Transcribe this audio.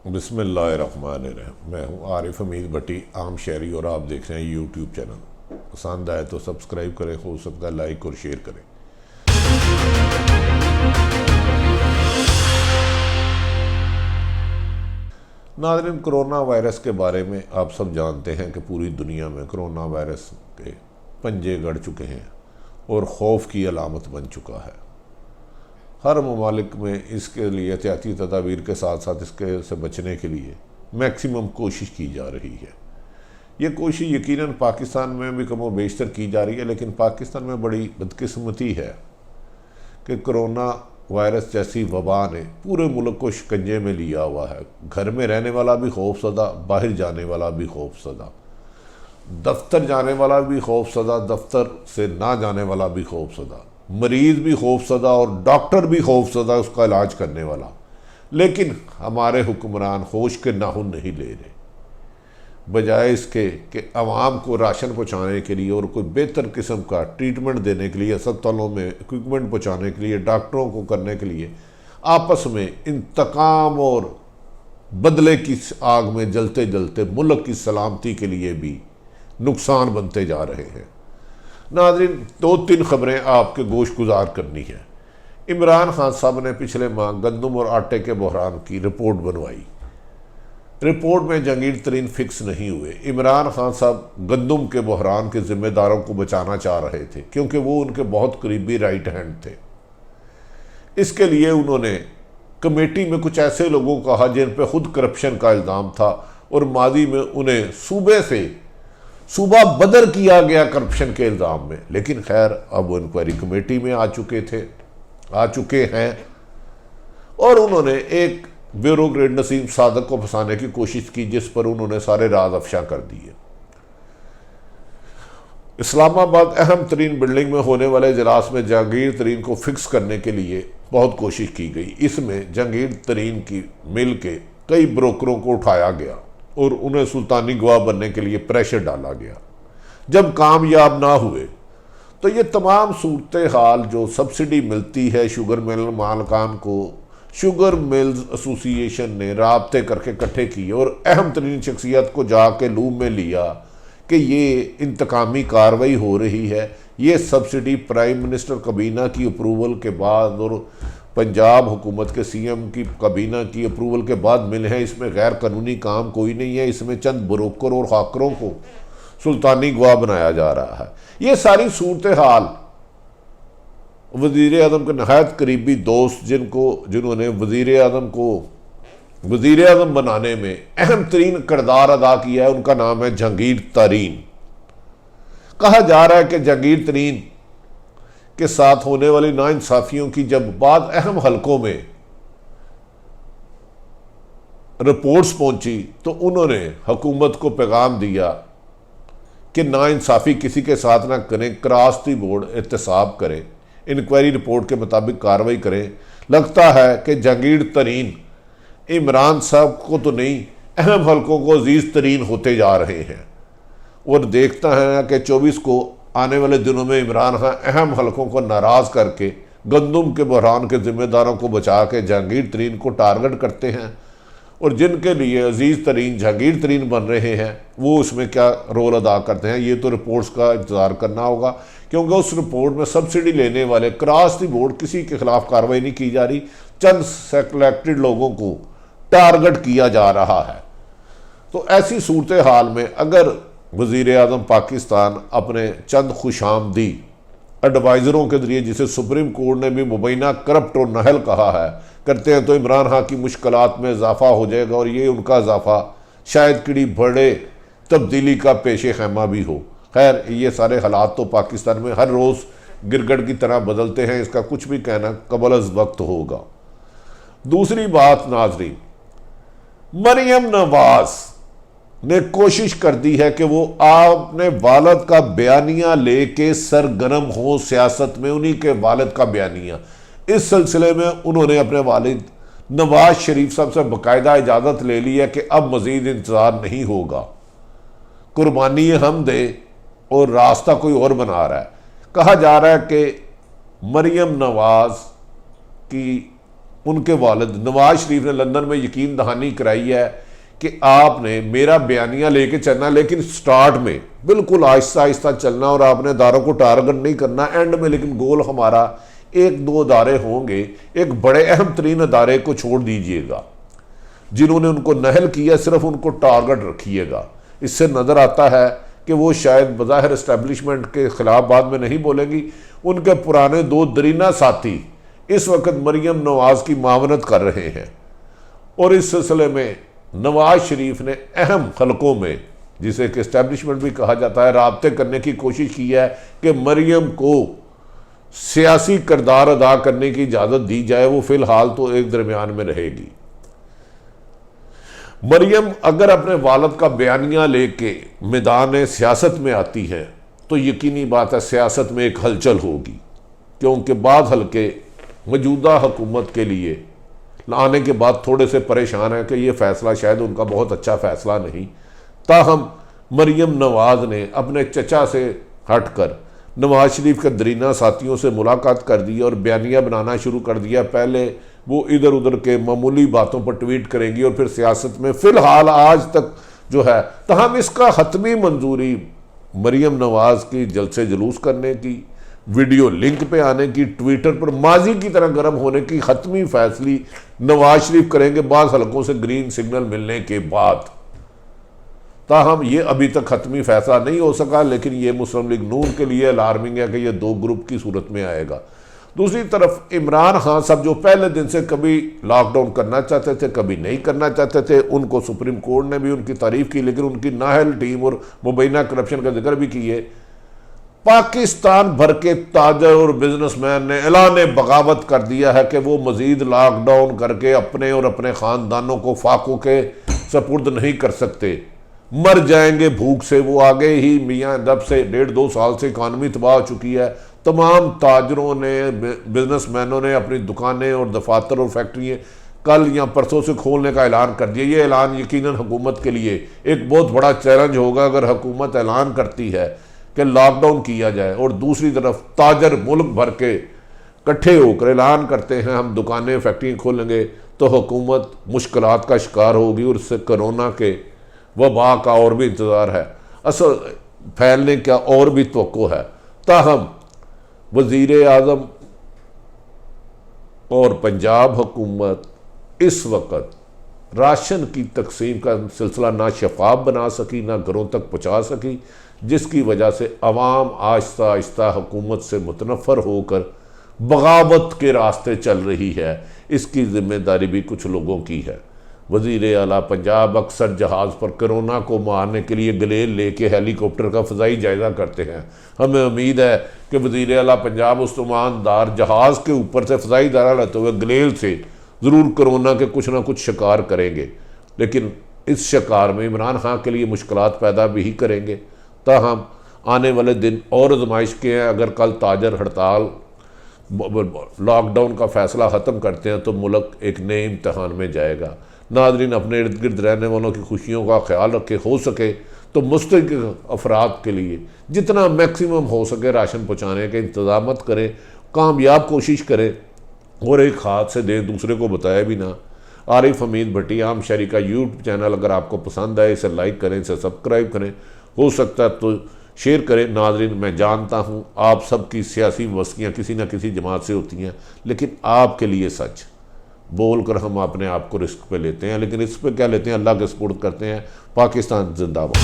बिस्मिल्लाहिर्रहमानिर्रहीम। मैं हूँ आरिफ हमीद भट्टी, आम शहरी, और आप देख रहे हैं यूट्यूब चैनल। पसंद आए तो सब्सक्राइब करें, हो सकता है लाइक और शेयर करें। नाज़रीन, कोरोना वायरस के बारे में आप सब जानते हैं कि पूरी दुनिया में कोरोना वायरस के पंजे गड़ चुके हैं और खौफ की अलामत बन चुका है। हर ममालिक में इसके लिए एहतियाती तदाबीर के साथ साथ इसके से बचने के लिए मैक्सिमम कोशिश की जा रही है। ये कोशिश यकीनन पाकिस्तान में भी कम व बेशतर की जा रही है, लेकिन पाकिस्तान में बड़ी बदकिस्मती है कि कोरोना वायरस जैसी वबा ने पूरे मुल्क को शिकंजे में लिया हुआ है। घर में रहने वाला भी खौफसदा, बाहर जाने वाला भी खौफसदा, दफ्तर जाने वाला भी खौफसदा, दफ्तर से ना जाने वाला भी खौफसदा, मरीज़ भी खौफसदा और डॉक्टर भी खौफसदा उसका इलाज करने वाला। लेकिन हमारे हुक्मरान होश के नाखून नहीं ले रहे, बजाय इसके कि आवाम को राशन पहुँचाने के लिए और कोई बेहतर किस्म का ट्रीटमेंट देने के लिए, अस्पतालों में इक्विपमेंट पहुँचाने के लिए, डॉक्टरों को करने के लिए आपस में इंतकाम और बदले की आग में जलते जलते मुल्क की सलामती के लिए भी नुकसान बनते जा रहे हैं। नाज़रीन, 2-3 खबरें आपके गोश गुजार करनी है। इमरान खान साहब ने पिछले माह गंदम और आटे के बहरान की रिपोर्ट बनवाई। रिपोर्ट में जहांगीर तरीन फिक्स नहीं हुए। इमरान खान साहब गंदम के बहरान के जिम्मेदारों को बचाना चाह रहे थे क्योंकि वो उनके बहुत करीबी राइट हैंड थे। इसके लिए उन्होंने कमेटी में कुछ ऐसे लोगों को कहा जिन पर खुद करप्शन का इल्ज़ाम था और माजी में उन्हें सूबा बदर किया गया करप्शन के इल्ज़ाम में। लेकिन खैर, अब वो इंक्वायरी कमेटी में आ चुके हैं और उन्होंने एक ब्यूरोक्रेट नसीम सादक को फंसाने की कोशिश की, जिस पर उन्होंने सारे राज अफशा कर दिए। इस्लामाबाद अहम तरीन बिल्डिंग में होने वाले इजलास में जहांगीर तरीन को फिक्स करने के लिए बहुत कोशिश की गई। इसमें जहांगीर तरीन की मिल के कई ब्रोकरों को उठाया गया और उन्हें सुल्तानी गवाह बनने के लिए प्रेशर डाला गया। जब कामयाब ना हुए तो ये तमाम सूरत हाल जो सब्सिडी मिलती है शुगर मिल मालकान को, शुगर मिल्स एसोसिएशन ने राब्ते करके इकट्ठे किए और अहम तरीन शख्सियत को जाके लूम में लिया कि ये इंतकामी कार्रवाई हो रही है। ये सब्सिडी प्राइम मिनिस्टर कबीना की अप्रूवल के बाद और पंजाब हुकूमत के सीएम की कबीना की अप्रूवल के बाद मिले हैं। इसमें गैर कानूनी काम कोई नहीं है। इसमें चंद ब्रोकर और खाकरों को सुल्तानी गवाह बनाया जा रहा है। ये सारी सूरत हाल वज़ीर आज़म के नहायत करीबी दोस्त जिन्होंने वज़ीर आज़म को वज़ीर आज़म बनाने में अहम तरीन किरदार अदा किया है, उनका नाम है जहांगीर तरीन। कहा जा रहा है कि जहांगीर तरीन के साथ होने वाली नाइंसाफियों की जब बाद अहम हलकों में रिपोर्ट्स पहुंची तो उन्होंने हुकूमत को पैगाम दिया कि नाइंसाफ़ी किसी के साथ ना करें, क्रॉस दी बोर्ड एहतसाब करें, इंक्वायरी रिपोर्ट के मुताबिक कार्रवाई करें। लगता है कि जहांगीर तरीन इमरान साहब को तो नहीं, अहम हलकों को अजीज़ तरीन होते जा रहे हैं। और देखता है कि 24 को आने वाले दिनों में इमरान खान अहम हलकों को नाराज़ करके गंदम के बहरान के जिम्मेदारों को बचा के जहांगीर तरीन को टारगेट करते हैं और जिनके लिए अजीज़ तरीन जहांगीर तरीन बन रहे हैं वो उसमें क्या रोल अदा करते हैं, ये तो रिपोर्ट्स का इंतज़ार करना होगा। क्योंकि उस रिपोर्ट में सब्सिडी लेने वाले क्रॉस दी बोर्ड किसी के खिलाफ कार्रवाई नहीं की जा रही, चंद सेलेक्टेड लोगों को टारगेट किया जा रहा है। तो ऐसी सूरत हाल में अगर वज़ीर आज़म पाकिस्तान अपने चंद खुशामदी एडवाइज़रों के जरिए, जिसे सुप्रीम कोर्ट ने भी मुबैना करप्ट और नहल कहा है, करते हैं तो इमरान खान की मुश्किलात में इजाफा हो जाएगा और ये उनका इजाफा शायद किसी बड़े तब्दीली का पेशे खैमा भी हो। खैर, ये सारे हालात तो पाकिस्तान में हर रोज़ गिरगट की तरह बदलते हैं, इसका कुछ भी कहना कबल अज़ वक्त होगा। दूसरी बात नाज़रीन, मरियम नवाज ने कोशिश कर दी है कि वो अपने वालिद का बयानिया लेके सरगर्म हो सियासत में, उन्हीं के वालिद का बयानिया। इस सिलसिले में उन्होंने अपने वालिद नवाज शरीफ साहब से बाकायदा इजाज़त ले ली है कि अब मज़ीद इंतज़ार नहीं होगा, कुर्बानी हम दे और रास्ता कोई और बना रहा है। कहा जा रहा है कि मरियम नवाज की उनके वालिद नवाज शरीफ ने लंदन में यकीन दहानी कराई है कि आपने मेरा बयानिया लेके चलना, लेकिन स्टार्ट में बिल्कुल आहिस्ता आहिस्ता चलना और आपने अदारों को टारगेट नहीं करना एंड में, लेकिन गोल हमारा एक दो अदारे होंगे, एक बड़े अहम तरीन अदारे को छोड़ दीजिएगा, जिन्होंने उनको नहल किया सिर्फ उनको टारगेट रखिएगा। इससे नज़र आता है कि वो शायद बज़ाहिर इस्टेब्लिशमेंट के खिलाफ बाद में नहीं बोलेंगी। उनके पुराने दो दरीना साथी इस वक्त मरियम नवाज की मावनत कर रहे हैं और इस सिलसिले में नवाज शरीफ ने अहम हलकों में, जिसे कि इस्टेब्लिशमेंट भी कहा जाता है, राब्ते करने की कोशिश की है कि मरियम को सियासी किरदार अदा करने की इजाज़त दी जाए। वो फिलहाल तो एक दरमियान में रहेगी। मरियम अगर अपने वालिद का बयानिया लेके मैदान सियासत में आती है तो यकीनी बात है सियासत में एक हलचल होगी, क्योंकि बाद हल्के मौजूदा हुकूमत के लिए आने के बाद थोड़े से परेशान हैं कि ये फ़ैसला शायद उनका बहुत अच्छा फ़ैसला नहीं। ताहम मरियम नवाज ने अपने चचा से हटकर नवाज शरीफ के दरीना साथियों से मुलाकात कर दी और बयानिया बनाना शुरू कर दिया। पहले वो इधर उधर के मामूली बातों पर ट्वीट करेंगी और फिर सियासत में फ़िलहाल आज तक जो है, ताहम इसका हतमी मंजूरी मरियम नवाज की जलसे जुलूस करने की, वीडियो लिंक पे आने की, ट्विटर पर माजी की तरह गर्म होने की हतमी फैसली नवाज शरीफ करेंगे बाद हलकों से ग्रीन सिग्नल मिलने के बाद। ताहम ये अभी तक हतमी फैसला नहीं हो सका, लेकिन ये मुस्लिम लीग नून के लिए अलार्मिंग है कि ये दो ग्रुप की सूरत में आएगा। दूसरी तरफ इमरान खान साहब जो पहले दिन से कभी लॉकडाउन करना चाहते थे, कभी नहीं करना चाहते थे, उनको सुप्रीम कोर्ट ने भी उनकी तारीफ की, लेकिन उनकी नाहल टीम और मुबैना करप्शन का जिक्र भी किए। पाकिस्तान भर के ताजर और बिजनेसमैन ने ऐलान बगावत कर दिया है कि वो मजीद लॉकडाउन करके अपने और अपने ख़ानदानों को फाकों के सपुर्द नहीं कर सकते, मर जाएंगे भूख से। वो आगे ही मियाँ जब से 1.5-2 साल से इकानमी तबाह हो चुकी है। तमाम ताजरों ने, बिजनेसमैनों ने अपनी दुकानें और दफातर और फैक्ट्रियाँ कल या परसों से खोलने का ऐलान कर दिया। ये ऐलान यकीनन हुकूमत के लिए एक बहुत बड़ा चैलेंज होगा अगर हुकूमत ऐलान करती है कि लॉकडाउन किया जाए और दूसरी तरफ ताजर मुल्क भर के इकट्ठे होकर ऐलान करते हैं हम दुकानें फैक्ट्रियाँ खोलेंगे, तो हुकूमत मुश्किलात का शिकार होगी और उससे कोरोना के वबा का और भी इंतज़ार है, असल फैलने का और भी तवक्को है। ताहम वज़ीर आज़म और पंजाब हुकूमत इस वक्त राशन की तकसीम का सिलसिला ना शफाफ बना सकी, ना घरों तक पहुँचा सकी, जिसकी वजह से अवाम आहिस्ता आहिस्ता हुकूमत से मुतनफ़र होकर बगावत के रास्ते चल रही है। इसकी ज़िम्मेदारी भी कुछ लोगों की है। वज़ीर आला पंजाब अक्सर जहाज़ पर कोरोना को मारने के लिए गलेल लेके हेलीकॉप्टर का फ़ज़ाई जायज़ा करते हैं। हमें उम्मीद है कि वज़ीर आला पंजाब उस ईमानदार जहाज़ के ऊपर से फ़ज़ाई दारा लेते हुए गलेल से ज़रूर कोरोना के कुछ ना कुछ शिकार करेंगे, लेकिन इस शिकार में इमरान खान के लिए मुश्किलात पैदा भी ही करेंगे। ताहम आने वाले दिन और आजमाइश के हैं। अगर कल ताजर हड़ताल लॉकडाउन का फ़ैसला ख़त्म करते हैं तो मुल्क एक नए इम्तहान में जाएगा। नाज़रीन, अपने इर्द गिर्द रहने वालों की खुशियों का ख्याल रखें, हो सके तो मुस्तहिक़ अफराद के लिए जितना मैक्सिमम हो सके राशन पहुँचाने के इंतज़ाम करें, कामयाब कोशिश करें और एक हाथ से दें, दूसरे को बताया भी ना। आरिफ हमीद भट्टी आम शहरी का यूट्यूब चैनल अगर आपको पसंद आए इसे लाइक करें, इसे सब्सक्राइब करें, हो सकता है तो शेयर करें। नाज़रीन, मैं जानता हूँ आप सबकी सियासी वस्तियाँ किसी न किसी जमात से होती हैं, लेकिन आपके लिए सच बोल कर हम अपने आप को रिस्क पे लेते हैं, लेकिन इस पे क्या लेते हैं, अल्लाह के सुपुर्द करते हैं। पाकिस्तान जिंदाबाद।